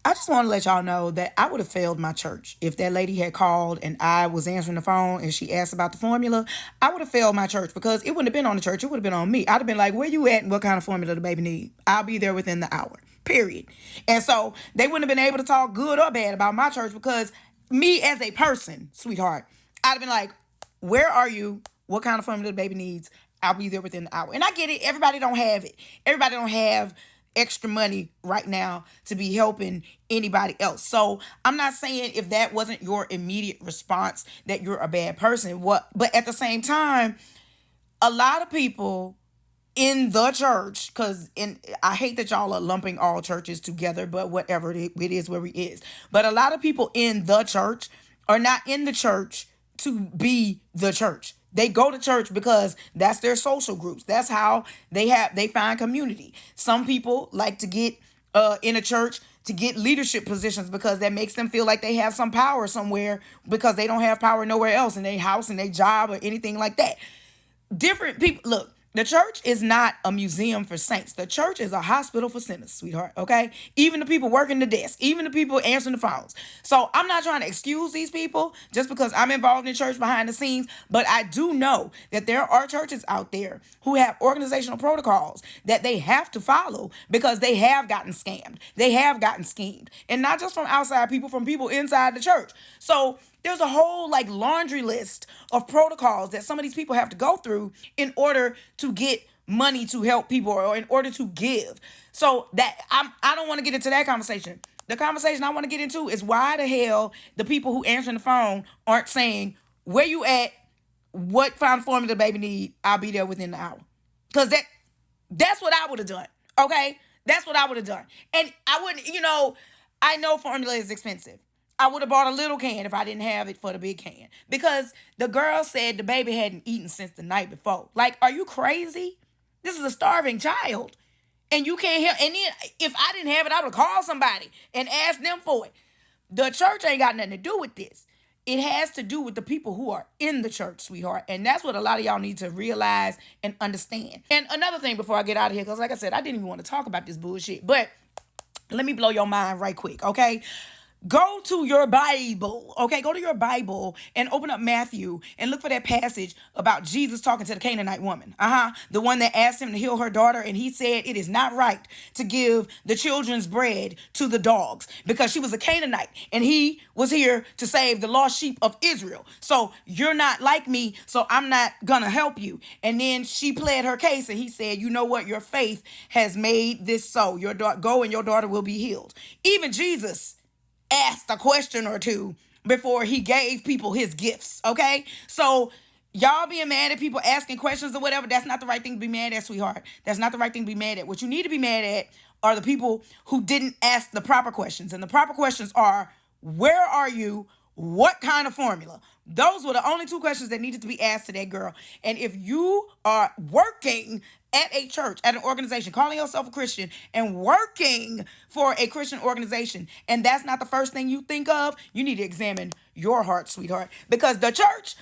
I just want to let y'all know that I would have failed my church if that lady had called and I was answering the phone and she asked about the formula. I would have failed my church because it wouldn't have been on the church. It would have been on me. I'd have been like, where you at and what kind of formula the baby need? I'll be there within the hour, period. And so they wouldn't have been able to talk good or bad about my church because me as a person, sweetheart, I'd have been like, where are you? What kind of formula the baby needs? I'll be there within the hour. And I get it. Everybody don't have it. Everybody don't have extra money right now to be helping anybody else. So I'm not saying if that wasn't your immediate response that you're a bad person. But at the same time, a lot of people in the church, because I hate that y'all are lumping all churches together, but whatever it is where it is. But a lot of people in the church are not in the church to be the church. They go to church because that's their social groups. That's how they find community. Some people like to get in a church to get leadership positions because that makes them feel like they have some power somewhere because they don't have power nowhere else in their house, in their job, or anything like that. Different people. Look, the church is not a museum for saints. The church is a hospital for sinners, sweetheart, okay? Even the people working the desk, even the people answering the phones. So I'm not trying to excuse these people just because I'm involved in church behind the scenes, but I do know that there are churches out there who have organizational protocols that they have to follow because they have gotten scammed. They have gotten schemed. And not just from outside people, from people inside the church. So there's a whole like laundry list of protocols that some of these people have to go through in order to get money to help people or in order to give. So that I don't want to get into that conversation. The conversation I want to get into is why the hell the people who answer the phone aren't saying, where you at? What kind of formula the baby need? I'll be there within the hour. Because that's what I would have done. Okay? That's what I would have done. And I wouldn't, I know formula is expensive. I would have bought a little can if I didn't have it for the big can. Because the girl said the baby hadn't eaten since the night before. Like, are you crazy? This is a starving child. And you can't help. And then if I didn't have it, I would call somebody and ask them for it. The church ain't got nothing to do with this. It has to do with the people who are in the church, sweetheart. And that's what a lot of y'all need to realize and understand. And another thing before I get out of here, because like I said, I didn't even want to talk about this bullshit. But let me blow your mind right quick, okay? Go to your Bible, okay? Go to your Bible and open up Matthew and look for that passage about Jesus talking to the Canaanite woman. The one that asked him to heal her daughter, and he said it is not right to give the children's bread to the dogs because she was a Canaanite and he was here to save the lost sheep of Israel. So you're not like me, so I'm not gonna help you. And then she pled her case and he said, you know what? Your faith has made this so. Go and your daughter will be healed. Even Jesus asked a question or two before he gave people his gifts, okay? So y'all being mad at people asking questions or whatever, that's not the right thing to be mad at, sweetheart. That's not the right thing to be mad at. What you need to be mad at are the people who didn't ask the proper questions. And the proper questions are, where are you? What kind of formula? Those were the only two questions that needed to be asked to that girl. And if you are working at a church, at an organization, calling yourself a Christian and working for a Christian organization, and that's not the first thing you think of, you need to examine your heart, sweetheart. Because the church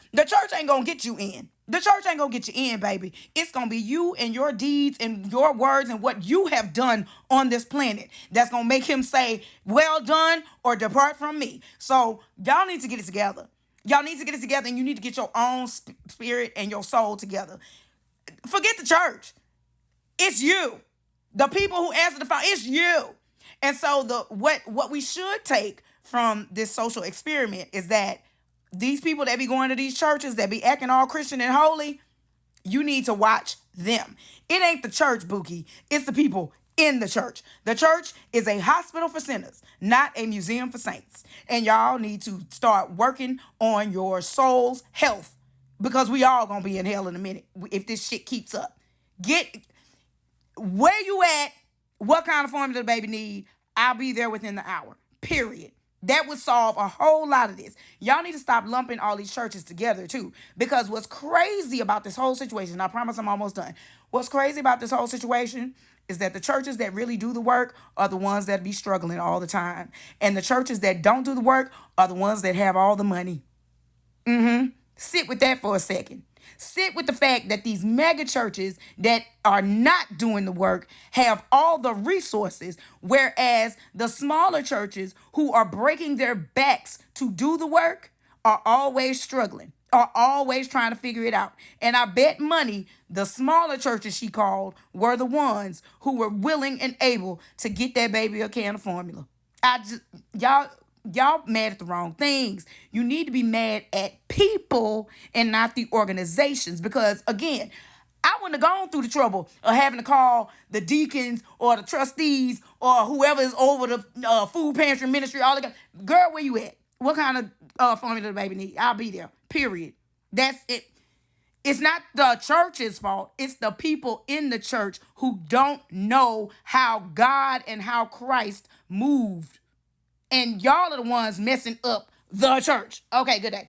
ain't gonna get you in. The church ain't gonna get you in, baby. It's gonna be you and your deeds and your words and what you have done on this planet that's gonna make him say, well done, or depart from me. So y'all need to get it together. Y'all need to get it together, and you need to get your own spirit and your soul together. Forget the church. It's you. The people who answer the phone, it's you. And so what we should take from this social experiment is that these people that be going to these churches that be acting all Christian and holy, you need to watch them. It ain't the church, Bookie. It's the people in the church. The church is a hospital for sinners, not a museum for saints. And y'all need to start working on your soul's health because we all gonna be in hell in a minute if this shit keeps up. Get where you at, what kind of formula the baby need, I'll be there within the hour. Period. That would solve a whole lot of this. Y'all need to stop lumping all these churches together too. Because what's crazy about this whole situation, I promise I'm almost done. What's crazy about this whole situation is that the churches that really do the work are the ones that be struggling all the time. And the churches that don't do the work are the ones that have all the money. Sit with that for a second. Sit with the fact that these mega churches that are not doing the work have all the resources, whereas the smaller churches who are breaking their backs to do the work are always struggling, are always trying to figure it out. And I bet money the smaller churches she called were the ones who were willing and able to get that baby a can of formula. Y'all mad at the wrong things. You need to be mad at people and not the organizations, because again, I wouldn't have gone through the trouble of having to call the deacons or the trustees or whoever is over the food pantry ministry. All the girl, where you at? What kind of formula the baby need? I'll be there. Period. That's it. It's not the church's fault. It's the people in the church who don't know how God and how Christ moved. And y'all are the ones messing up the church. Okay, good day.